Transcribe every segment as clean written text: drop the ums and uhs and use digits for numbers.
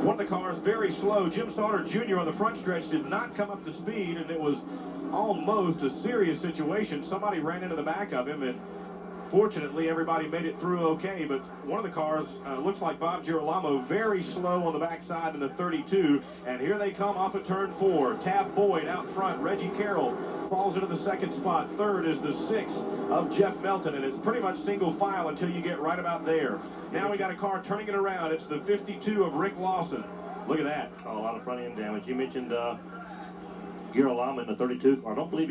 One of the cars very slow. Jim Sauter Jr. on the front stretch did not come up to speed, and it was almost a serious situation. Somebody ran into the back of him, and fortunately, everybody made it through okay, but one of the cars looks like Bob Girolamo, very slow on the backside in the 32, and here they come off of turn 4. Tab Boyd out front. Reggie Carroll falls into the second spot. Third is the 6 of Jeff Melton, and it's pretty much single file until you get right about there. Now we got a car turning it around. It's the 52 of Rick Lawson. Look at that. Oh, a lot of front end damage. You mentioned Girolamo in the 32 car. I don't believe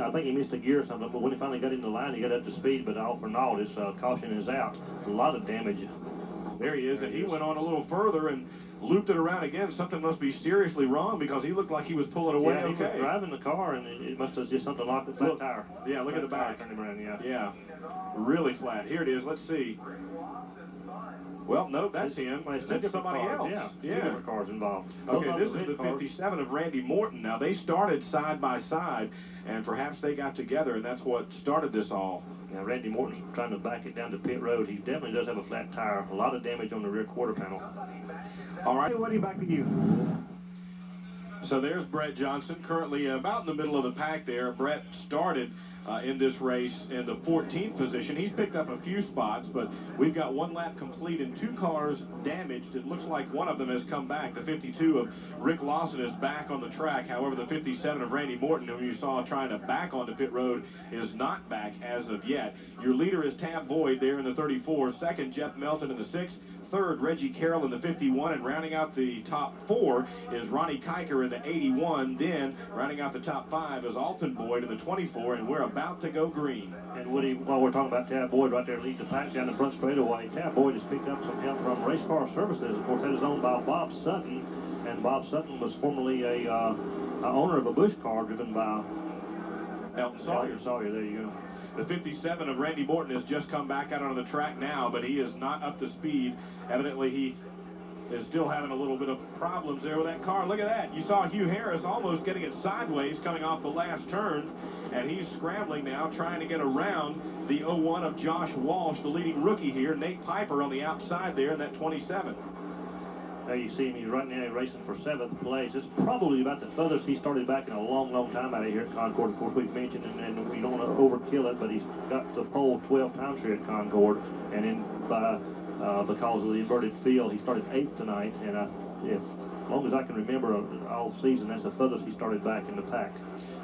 I think he missed a gear or something, but when he finally got in the line, he got up to speed, but all for naught. His caution is out. A lot of damage. There he is, and he went on a little further and looped it around again. Something must be seriously wrong because he looked like he was pulling away yeah, he okay. was driving the car, and it must have just something like the flat tire. Yeah, look at the back. Turned him around, yeah. Yeah, really flat. Here it is. Let's see. Well, no, that's him. That's somebody else. Yeah, two different cars involved. Okay, this is the 57 of Randy Morton. Now, they started side by side, and perhaps they got together, and that's what started this all. Now, Randy Morton's trying to back it down to pit road. He definitely does have a flat tire. A lot of damage on the rear quarter panel. All right, Woody, back to you. So there's Brett Johnson, currently about in the middle of the pack there. Brett started in this race in the 14th position. He's picked up a few spots, but we've got one lap complete and two cars damaged. It looks like one of them has come back. The 52 of Rick Lawson is back on the track. However, the 57 of Randy Morton, who you saw trying to back onto pit road, is not back as of yet. Your leader is Tab Boyd there in the 34. Second, Jeff Melton in the 6. Third, Reggie Carroll in the 51, and rounding out the top 4 is Ronnie Kiker in the 81. Then, rounding out the top 5 is Alton Boyd in the 24, and we're about to go green. And Woody, while we're talking about Tab Boyd right there, leads the pack down the front straightaway. Tab Boyd has picked up some help from Race Car Services. Of course, that is owned by Bob Sutton, and Bob Sutton was formerly a owner of a Busch car driven by Melton Sawyer. Sawyer, there you go. The 57 of Randy Morton has just come back out onto the track now, but he is not up to speed. Evidently, he is still having a little bit of problems there with that car. Look at that. You saw Hugh Harris almost getting it sideways coming off the last turn, and he's scrambling now, trying to get around the 01 of Josh Walsh, the leading rookie here. Nate Piper on the outside there in that 27. There you see him, he's right now racing for 7th place. It's probably about the furthest he started back in a long, long time out of here at Concord. Of course, we've mentioned, and we don't want to overkill it, but he's got the pole 12 times here at Concord. And then because of the inverted field, he started 8th tonight. And as long as I can remember all season, that's the furthest he started back in the pack.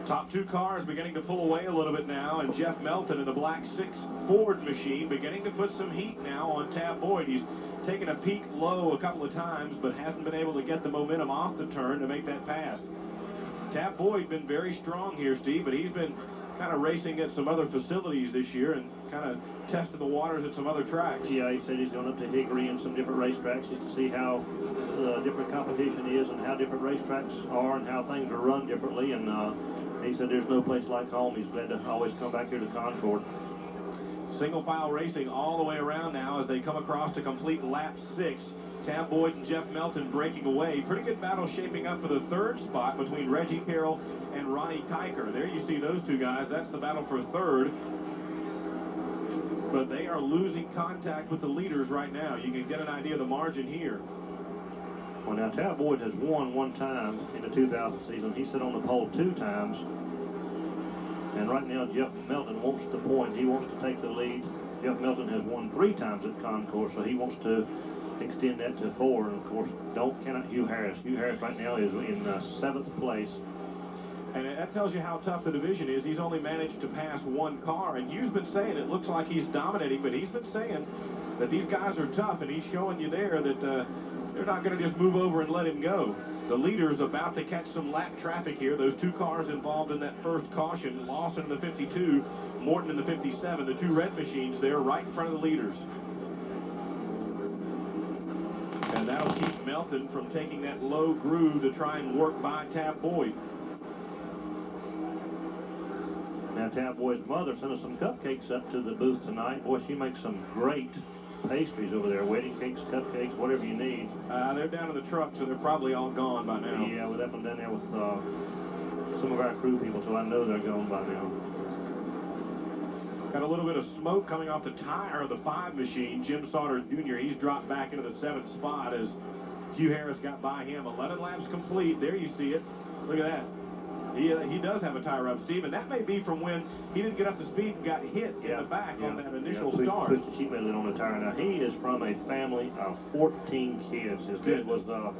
Top 2 cars beginning to pull away a little bit now, and Jeff Melton in the black 6 Ford machine beginning to put some heat now on Tab Boyd. He's taken a peak low a couple of times, but hasn't been able to get the momentum off the turn to make that pass. Tab Boyd been very strong here, Steve, but he's been kind of racing at some other facilities this year and kind of testing the waters at some other tracks. Yeah, he said he's going up to Hickory and some different racetracks just to see how different competition is and how different racetracks are and how things are run differently. And he said there's no place like home. He's glad to always come back here to Concord. Single file racing all the way around now as they come across to complete lap 6. Tab Boyd and Jeff Melton breaking away. Pretty good battle shaping up for the 3rd spot between Reggie Carroll and Ronnie Kiker. There you see those two guys. That's the battle for 3rd. But they are losing contact with the leaders right now. You can get an idea of the margin here. Well, now Tab Boyd has won one time in the 2000 season. He sat on the pole 2 times. And right now, Jeff Melton wants the point. He wants to take the lead. Jeff Melton has won 3 times at Concord, so he wants to extend that to 4. And, of course, don't count out Hugh Harris. Hugh Harris right now is in 7th place. And that tells you how tough the division is. He's only managed to pass 1 car. And Hugh's been saying it looks like he's dominating, but he's been saying that these guys are tough, and he's showing you there that they're not going to just move over and let him go. The leader's about to catch some lap traffic here. Those 2 cars involved in that first caution, Lawson in the 52, Morton in the 57, the 2 red machines there right in front of the leaders. And that'll keep Melton from taking that low groove to try and work by Tab Boyd. Now, Tab Boyd's mother sent us some cupcakes up to the booth tonight. Boy, she makes some great pastries over there, wedding cakes, cupcakes, whatever you need. They're down in the truck, so they're probably all gone by now. Yeah, we left them down there with some of our crew people, so I know they're gone by now. Got a little bit of smoke coming off the tire of the 5 machine. Jim Sauter Jr., he's dropped back into the 7th spot as Hugh Harris got by him. 11 laps complete. There you see it. Look at that. He does have a tire up, Steve, and that may be from when he didn't get up to speed and got hit in the back on that initial start. Pushed the sheet metal on the tire. Now, he is from a family of 14 kids. His dad was a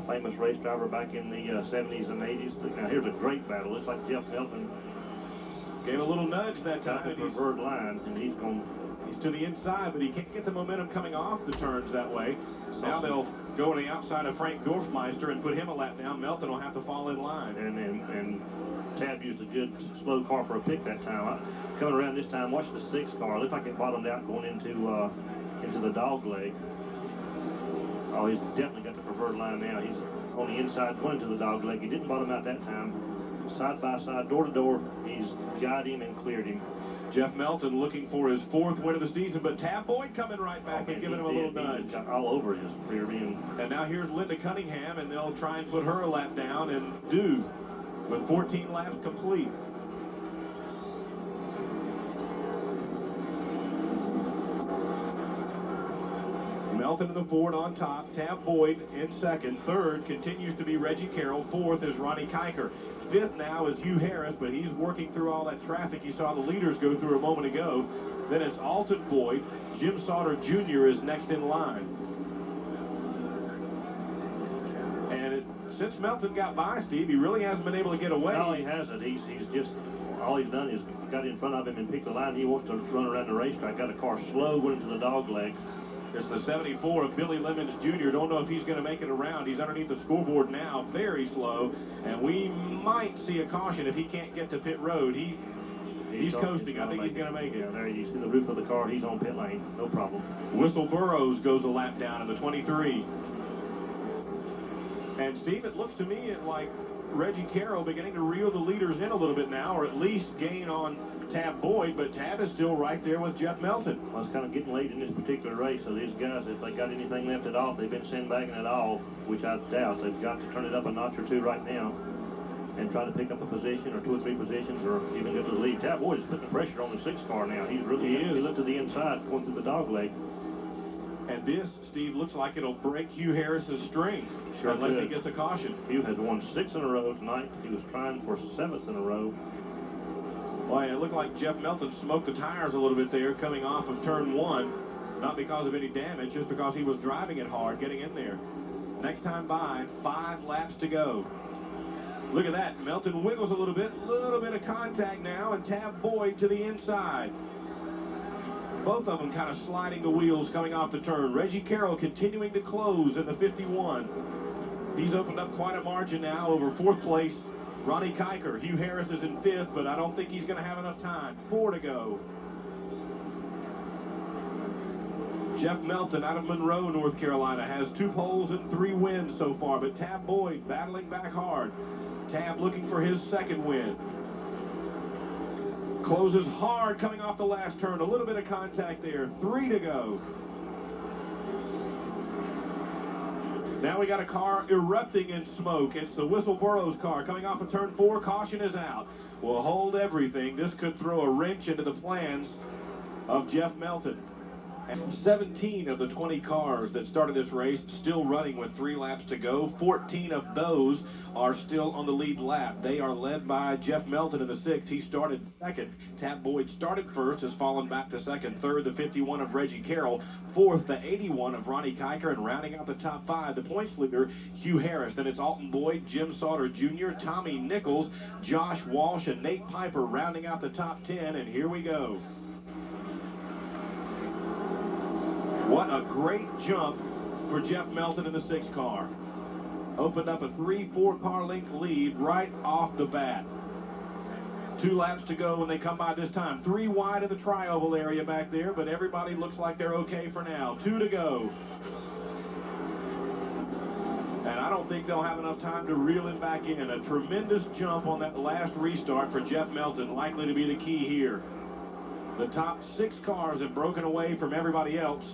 famous race driver back in the 70s and 80s. Now, here's a great battle. Looks like Jeff Melton gave a little nudge that time. The preferred line, and he's to the inside, but he can't get the momentum coming off the turns that way. Now they'll go on the outside of Frank Dorfmeister and put him a lap down. Melton will have to fall in line. And Tab used a good slow car for a pick that time. Coming around this time, watch the 6 car. Looked like it bottomed out going into the dog leg. Oh, he's definitely got the preferred line now. He's on the inside going into the dog leg. He didn't bottom out that time. Side by side, door to door, he's got him and cleared him. Jeff Melton looking for his 4th win of the season, but Tab Boyd coming right back and giving him a little nudge. Got all over his rear end. And now here's Linda Cunningham, and they'll try and put her a lap down, and do, with 14 laps complete. Melton in the Ford on top, Tab Boyd in second. Third continues to be Reggie Carroll. Fourth is Ronnie Kiker. Fifth now is Hugh Harris, but he's working through all that traffic. You saw the leaders go through a moment ago. Then it's Alton Boyd. Jim Sauter Jr. is next in line. And since Melton got by, Steve, he really hasn't been able to get away. No, he hasn't. He's just, all he's done is got in front of him and picked the line. He wants to run around the racetrack. Got a car slow, went into the dog leg. It's the 74 of Billy Lemons Jr. Don't know if he's going to make it around. He's underneath the scoreboard now, very slow, and we might see a caution if he can't get to pit road. He's coasting. I think he's going to make it. Yeah, there you see the roof of the car. He's on pit lane. No problem. Whistle Burrows goes a lap down in the 23. And Steve, it looks to me like Reggie Carroll beginning to reel the leaders in a little bit now, or at least gain on Tab Boyd, but Tab is still right there with Jeff Melton. Well, it's kind of getting late in this particular race, so these guys, if they got anything left at all, they've been sandbagging it off, which I doubt. They've got to turn it up a notch or two right now and try to pick up a position or 2 or 3 positions or even get to the lead. Tab Boyd is putting the pressure on the 6 car now. He looked to the inside, going through the dog leg. And this, Steve, looks like it'll break Hugh Harris's string, sure unless could. He gets a caution. Hugh has won 6 in a row tonight. He was trying for 7th in a row. Well, it looked like Jeff Melton smoked the tires a little bit there coming off of turn 1. Not because of any damage, just because he was driving it hard, getting in there. Next time by, 5 laps to go. Look at that. Melton wiggles a little bit of contact now, and Tab Boyd to the inside. Both of them kind of sliding the wheels coming off the turn. Reggie Carroll continuing to close in the 51. He's opened up quite a margin now over 4th place. Ronnie Kiker. Hugh Harris is in 5th, but I don't think he's going to have enough time. 4 to go. Jeff Melton out of Monroe, North Carolina, has 2 poles and 3 wins so far, but Tab Boyd battling back hard. Tab looking for his 2nd win. Closes hard coming off the last turn. A little bit of contact there. 3 to go. Now we got a car erupting in smoke. It's the Whistle Burrows car coming off of turn 4. Caution is out. We'll hold everything. This could throw a wrench into the plans of Jeff Melton. And 17 of the 20 cars that started this race still running with 3 laps to go. 14 of those are still on the lead lap. They are led by Jeff Melton in the 6th. He started 2nd. Tab Boyd started 1st, has fallen back to 2nd. 3rd, the 51 of Reggie Carroll. 4th, the 81 of Ronnie Kiker. And rounding out the top 5, the points leader, Hugh Harris. Then it's Alton Boyd, Jim Sauter Jr., Tommy Nichols, Josh Walsh, and Nate Piper rounding out the top 10. And here we go. What a great jump for Jeff Melton in the 6 car. Opened up a 3-4 car length lead right off the bat. 2 laps to go when they come by this time. 3 wide in the tri-oval area back there, but everybody looks like they're okay for now. 2 to go. And I don't think they'll have enough time to reel him back in. A tremendous jump on that last restart for Jeff Melton, likely to be the key here. The top 6 cars have broken away from everybody else.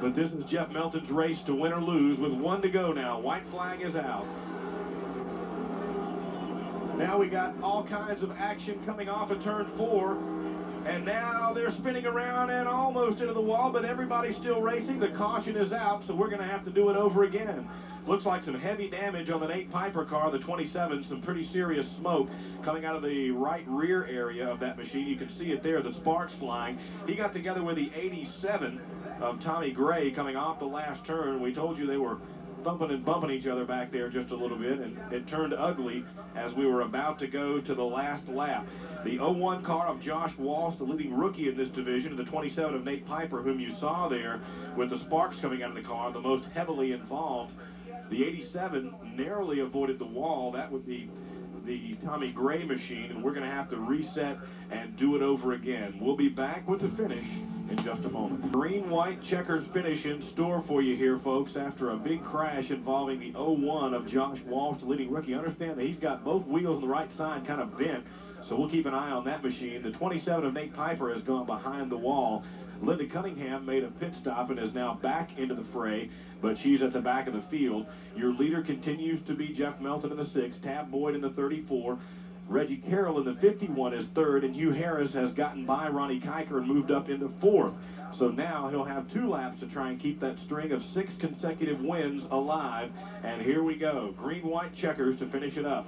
But this is Jeff Melton's race to win or lose with 1 to go now. White flag is out. Now we got all kinds of action coming off of turn 4. And now they're spinning around and almost into the wall, but everybody's still racing. The caution is out, so we're going to have to do it over again. Looks like some heavy damage on the Nate Piper car, the 27, some pretty serious smoke coming out of the right rear area of that machine. You can see it there, the sparks flying. He got together with the 87 of Tommy Gray coming off the last turn. We told you they were thumping and bumping each other back there just a little bit, and it turned ugly as we were about to go to the last lap. The 01 car of Josh Walsh, the leading rookie in this division, and the 27 of Nate Piper, whom you saw there with the sparks coming out of the car, the most heavily involved. The 87 narrowly avoided the wall. That would be the Tommy Gray machine, and we're going to have to reset and do it over again. We'll be back with the finish in just a moment. Green-white checkers finish in store for you here, folks, after a big crash involving the 01 of Josh Walsh, the leading rookie. Understand that he's got both wheels on the right side kind of bent, so we'll keep an eye on that machine. The 27 of Nate Piper has gone behind the wall. Linda Cunningham made a pit stop and is now back into the fray, but she's at the back of the field. Your leader continues to be Jeff Melton in the 6, Tab Boyd in the 34, Reggie Carroll in the 51 is 3rd, and Hugh Harris has gotten by Ronnie Kiker and moved up into 4th. So now he'll have 2 laps to try and keep that string of 6 consecutive wins alive. And here we go, green-white checkers to finish it up.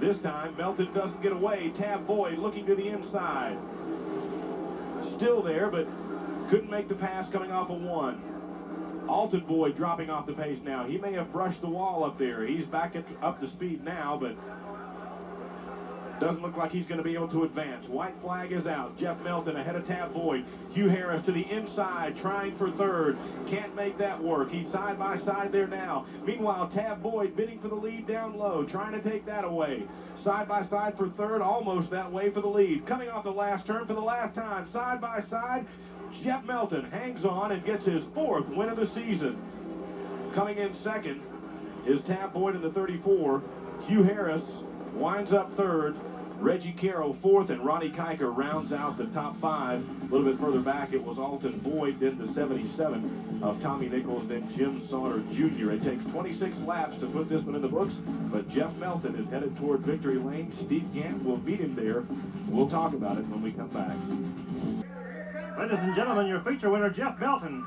This time, Melton doesn't get away. Tab Boyd looking to the inside. Still there, but couldn't make the pass coming off a 1. Alton Boyd dropping off the pace now. He may have brushed the wall up there. He's back up to speed now, but doesn't look like he's going to be able to advance. White flag is out. Jeff Melton ahead of Tab Boyd. Hugh Harris to the inside, trying for 3rd. Can't make that work. He's side by side there now. Meanwhile, Tab Boyd bidding for the lead down low, trying to take that away. Side by side for 3rd, almost that way for the lead. Coming off the last turn for the last time, side by side, Jeff Melton hangs on and gets his 4th win of the season. Coming in 2nd is Tab Boyd in the 34. Hugh Harris winds up 3rd. Reggie Carroll 4th, and Ronnie Kiker rounds out the top 5. A little bit further back, it was Alton Boyd, then the 77 of Tommy Nichols, then Jim Sauter Jr. It takes 26 laps to put this one in the books, but Jeff Melton is headed toward victory lane. Steve Gant will meet him there. We'll talk about it when we come back. Ladies and gentlemen, your feature winner, Jeff Melton.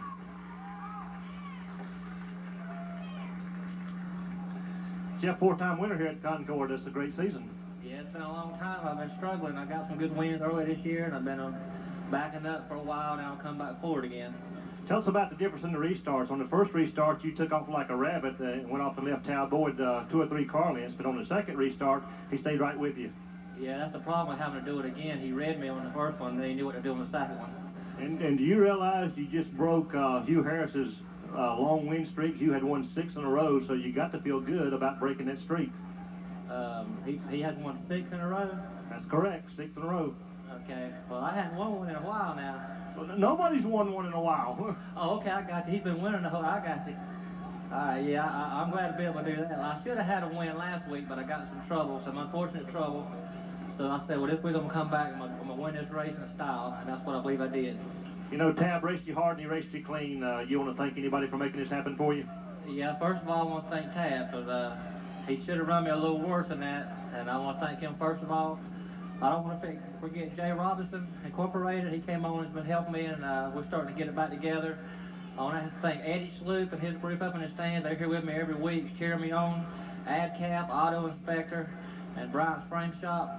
Jeff, 4-time winner here at Concord. It's a great season. Yeah, it's been a long time. I've been struggling. I got some good wins early this year, and I've been backing up for a while. Now I'll come back forward again. Tell us about the difference in the restarts. On the first restart, you took off like a rabbit and went off and left Tab Boyd 2 or 3 car lengths, but on the second restart, he stayed right with you. Yeah, that's the problem with having to do it again. He read me on the first one, then he knew what to do on the second one. And do you realize you just broke Hugh Harris's long win streak? You had won 6 in a row, so you got to feel good about breaking that streak. He had won 6 in a row? That's correct, 6 in a row. Okay, well, I hadn't won one in a while now. Well, nobody's won one in a while. Oh, okay, I got you. He's been winning the whole, I got you. All right, yeah, I'm glad to be able to do that. I should have had a win last week, but I got some trouble, some unfortunate trouble. So I said, well, this week I'm going to come back, I'm going to win this race in style, and that's what I believe I did. You know, Tab raced you hard and he raced you clean. You want to thank anybody for making this happen for you? Yeah, first of all, I want to thank Tab, because he should have run me a little worse than that, and I want to thank him first of all. I don't want to forget Jay Robinson Incorporated. He came on and has been helping me, and we're starting to get it back together. I want to thank Eddie Sloop and his group up in the stands. They're here with me every week, cheering me on. AdCap, Auto Inspector, and Bryant's Frame Shop,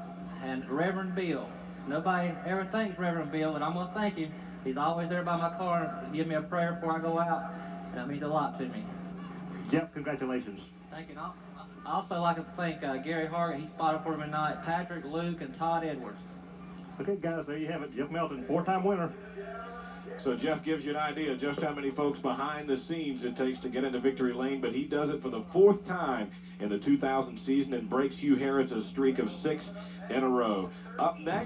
and Reverend Bill. Nobody ever thanks Reverend Bill, but I'm going to thank him. He's always there by my car and give me a prayer before I go out, and that means a lot to me. Jeff, congratulations. Thank you. I also like to thank Gary Hargett. He spotted for me tonight. Patrick, Luke, and Todd Edwards. Okay, guys, there you have it. Jeff Melton, 4-time winner. So Jeff gives you an idea of just how many folks behind the scenes it takes to get into victory lane, but he does it for the 4th time in the 2000 season and breaks Hugh Harris's streak of 6 in a row. Up next.